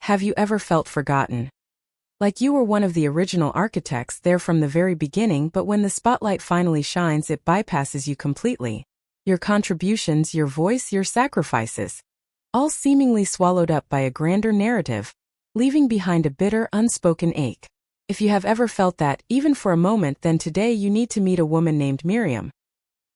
Have you ever felt forgotten? Like you were one of the original architects there from the very beginning, but when the spotlight finally shines, it bypasses you completely. Your contributions, your voice, your sacrifices. All seemingly swallowed up by a grander narrative, leaving behind a bitter, unspoken ache. If you have ever felt that, even for a moment, then today you need to meet a woman named Miriam.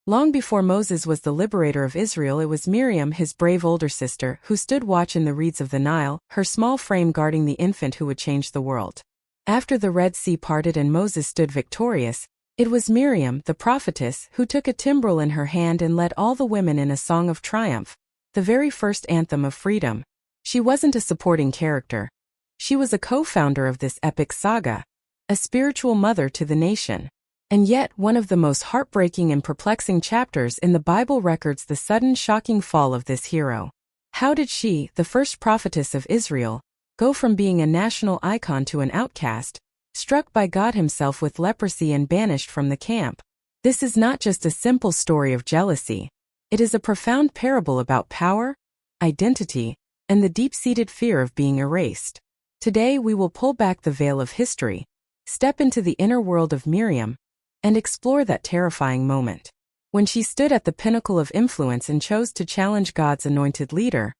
Long before Moses was the liberator of Israel, it was Miriam, his brave older sister, who stood watch in the reeds of the Nile, her small frame guarding the infant who would change the world. After the Red Sea parted and Moses stood victorious, it was Miriam, the prophetess, who took a timbrel in her hand and led all the women in a song of triumph, the very first anthem of freedom. She wasn't a supporting character. She was a co-founder of this epic saga, a spiritual mother to the nation. And yet, one of the most heartbreaking and perplexing chapters in the Bible records the sudden shocking fall of this hero. How did she, the first prophetess of Israel, go from being a national icon to an outcast, struck by God himself with leprosy and banished from the camp? This is not just a simple story of jealousy. It is a profound parable about power, identity, and the deep-seated fear of being erased. Today we will pull back the veil of history, step into the inner world of Miriam, and explore that terrifying moment. When she stood at the pinnacle of influence and chose to challenge God's anointed leader,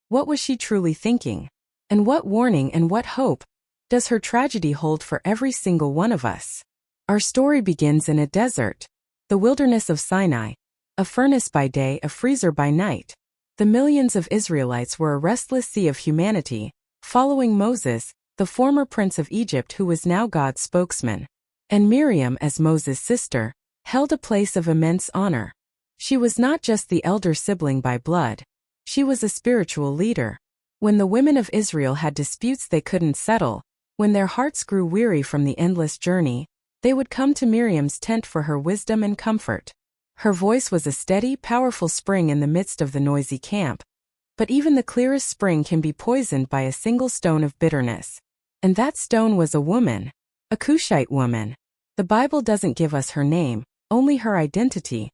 what was she truly thinking? And what warning and what hope does her tragedy hold for every single one of us? Our story begins in a desert, the wilderness of Sinai, a furnace by day, a freezer by night. The millions of Israelites were a restless sea of humanity, following Moses, the former prince of Egypt who was now God's spokesman. And Miriam, as Moses' sister, held a place of immense honor. She was not just the elder sibling by blood. She was a spiritual leader. When the women of Israel had disputes they couldn't settle, when their hearts grew weary from the endless journey, they would come to Miriam's tent for her wisdom and comfort. Her voice was a steady, powerful spring in the midst of the noisy camp. But even the clearest spring can be poisoned by a single stone of bitterness. And that stone was a woman. A Cushite woman. The Bible doesn't give us her name, only her identity.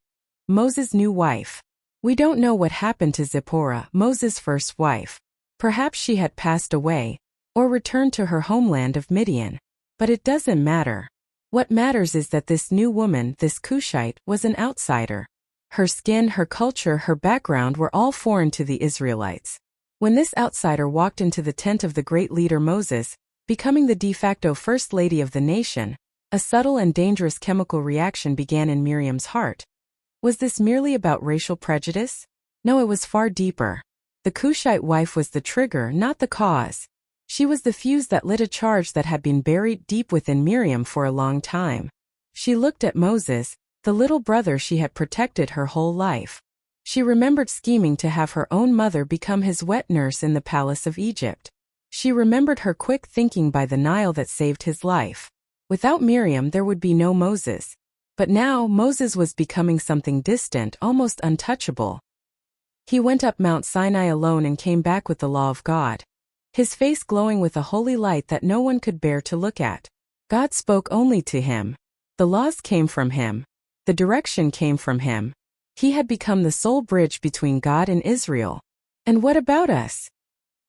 Moses' new wife. We don't know what happened to Zipporah, Moses' first wife. Perhaps she had passed away, or returned to her homeland of Midian. But it doesn't matter. What matters is that this new woman, this Cushite, was an outsider. Her skin, her culture, her background were all foreign to the Israelites. When this outsider walked into the tent of the great leader Moses, becoming the de facto first lady of the nation, a subtle and dangerous chemical reaction began in Miriam's heart. Was this merely about racial prejudice? No, it was far deeper. The Cushite wife was the trigger, not the cause. She was the fuse that lit a charge that had been buried deep within Miriam for a long time. She looked at Moses, the little brother she had protected her whole life. She remembered scheming to have her own mother become his wet nurse in the palace of Egypt. She remembered her quick thinking by the Nile that saved his life. Without Miriam there would be no Moses. But now Moses was becoming something distant, almost untouchable. He went up Mount Sinai alone and came back with the law of God, his face glowing with a holy light that no one could bear to look at. God spoke only to him. The laws came from him. The direction came from him. He had become the sole bridge between God and Israel. And what about us?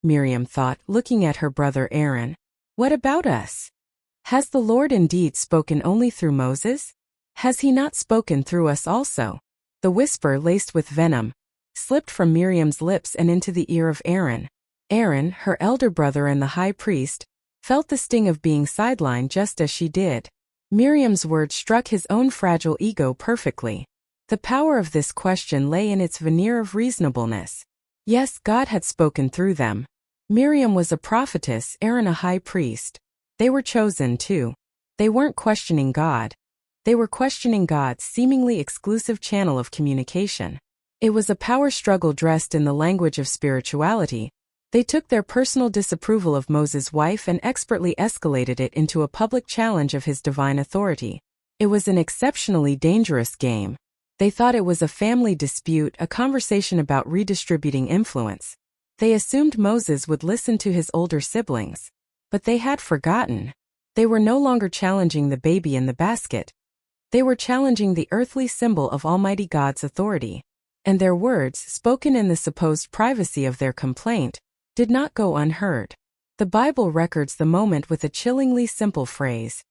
Miriam thought, looking at her brother Aaron. What about us? Has the Lord indeed spoken only through Moses? Has he not spoken through us also? The whisper, laced with venom, slipped from Miriam's lips and into the ear of Aaron. Aaron, her elder brother and the high priest, felt the sting of being sidelined just as she did. Miriam's words struck his own fragile ego perfectly. The power of this question lay in its veneer of reasonableness. Yes, God had spoken through them. Miriam was a prophetess, Aaron a high priest. They were chosen too. They weren't questioning God. They were questioning God's seemingly exclusive channel of communication. It was a power struggle dressed in the language of spirituality. They took their personal disapproval of Moses' wife and expertly escalated it into a public challenge of his divine authority. It was an exceptionally dangerous game. They thought it was a family dispute, a conversation about redistributing influence. They assumed Moses would listen to his older siblings. But they had forgotten. They were no longer challenging the baby in the basket. They were challenging the earthly symbol of Almighty God's authority. And their words, spoken in the supposed privacy of their complaint, did not go unheard. The Bible records the moment with a chillingly simple phrase,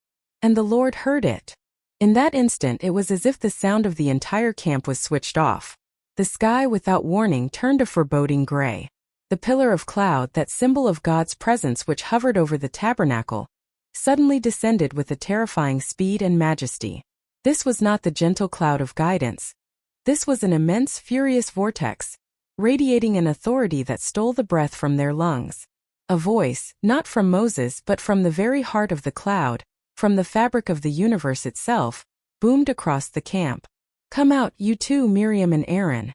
"And the Lord heard it." In that instant it was as if the sound of the entire camp was switched off. The sky without warning turned a foreboding gray. The pillar of cloud, that symbol of God's presence which hovered over the tabernacle, suddenly descended with a terrifying speed and majesty. This was not the gentle cloud of guidance. This was an immense, furious vortex, radiating an authority that stole the breath from their lungs. A voice, not from Moses but from the very heart of the cloud, from the fabric of the universe itself, boomed across the camp. "Come out, you two, Miriam and Aaron."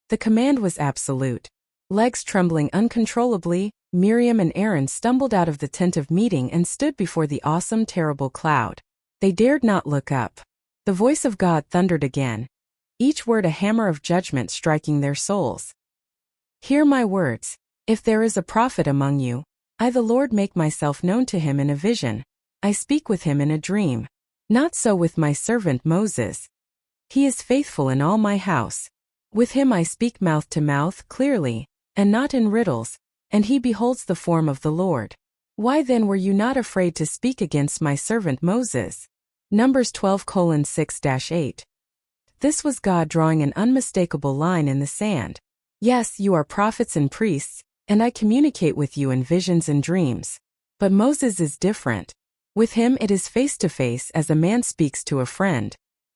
The command was absolute. Legs trembling uncontrollably, Miriam and Aaron stumbled out of the tent of meeting and stood before the awesome, terrible cloud. They dared not look up. The voice of God thundered again, each word a hammer of judgment striking their souls. "Hear my words. If there is a prophet among you, I the Lord make myself known to him in a vision. I speak with him in a dream. Not so with my servant Moses. He is faithful in all my house. With him I speak mouth to mouth, clearly, and not in riddles, and he beholds the form of the Lord. Why then were you not afraid to speak against my servant Moses?" Numbers 12:6-8. This was God drawing an unmistakable line in the sand. "Yes, you are prophets and priests, and I communicate with you in visions and dreams. But Moses is different. With him it is face to face as a man speaks to a friend.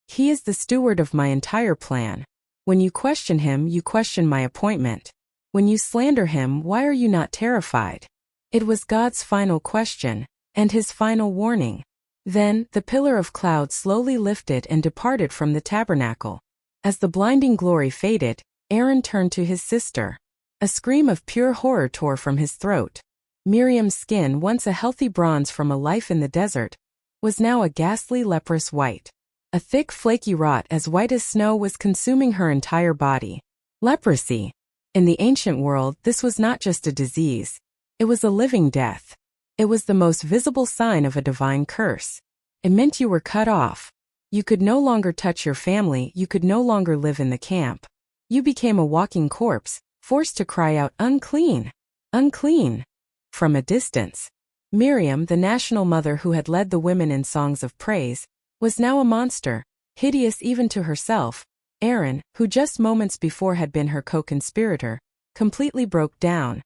He is the steward of my entire plan. When you question him, you question my appointment. When you slander him, why are you not terrified?" It was God's final question, and his final warning. Then, the pillar of cloud slowly lifted and departed from the tabernacle. As the blinding glory faded, Aaron turned to his sister. A scream of pure horror tore from his throat. Miriam's skin, once a healthy bronze from a life in the desert, was now a ghastly leprous white. A thick flaky rot as white as snow was consuming her entire body. Leprosy. In the ancient world, this was not just a disease. It was a living death. It was the most visible sign of a divine curse. It meant you were cut off. You could no longer touch your family, you could no longer live in the camp. You became a walking corpse, forced to cry out, "Unclean! Unclean!" from a distance. Miriam, the national mother who had led the women in songs of praise, was now a monster, hideous even to herself. Aaron, who just moments before had been her co-conspirator, completely broke down.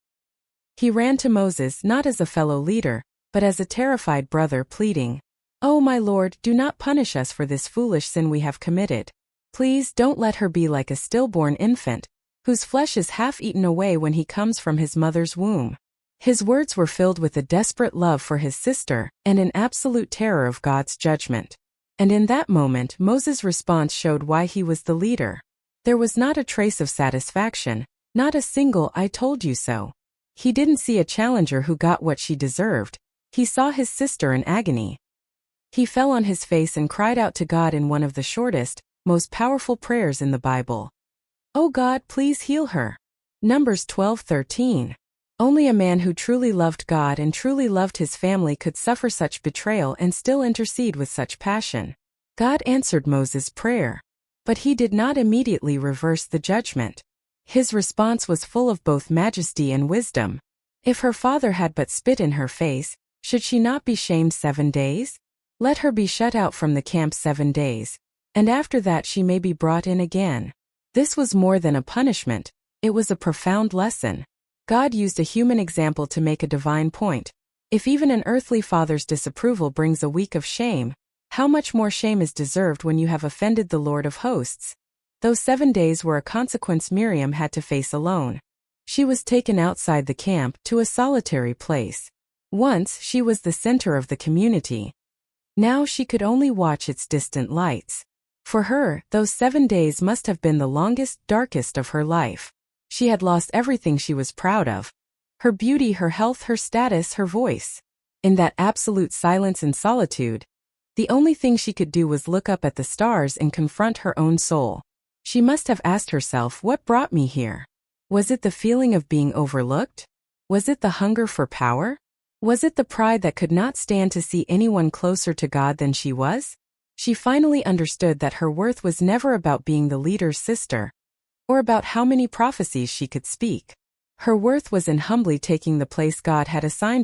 He ran to Moses not as a fellow leader, but as a terrified brother pleading, "Oh my Lord, do not punish us for this foolish sin we have committed. Please don't let her be like a stillborn infant, whose flesh is half eaten away when he comes from his mother's womb." His words were filled with a desperate love for his sister and an absolute terror of God's judgment. And in that moment Moses' response showed why he was the leader. There was not a trace of satisfaction, not a single "I told you so." He didn't see a challenger who got what she deserved. He saw his sister in agony. He fell on his face and cried out to God in one of the shortest, most powerful prayers in the Bible. "Oh God, please heal her." Numbers 12:13. Only a man who truly loved God and truly loved his family could suffer such betrayal and still intercede with such passion. God answered Moses' prayer. But he did not immediately reverse the judgment. His response was full of both majesty and wisdom. If her father had but spit in her face, should she not be shamed 7 days? Let her be shut out from the camp 7 days, and after that she may be brought in again. This was more than a punishment, it was a profound lesson. God used a human example to make a divine point. If even an earthly father's disapproval brings a week of shame, how much more shame is deserved when you have offended the Lord of hosts? Those 7 days were a consequence Miriam had to face alone. She was taken outside the camp to a solitary place. Once she was the center of the community. Now she could only watch its distant lights. For her, those 7 days must have been the longest, darkest of her life. She had lost everything she was proud of. Her beauty, her health, her status, her voice. In that absolute silence and solitude, the only thing she could do was look up at the stars and confront her own soul. She must have asked herself, what brought me here? Was it the feeling of being overlooked? Was it the hunger for power? Was it the pride that could not stand to see anyone closer to God than she was? She finally understood that her worth was never about being the leader's sister, or about how many prophecies she could speak. Her worth was in humbly taking the place God had assigned her.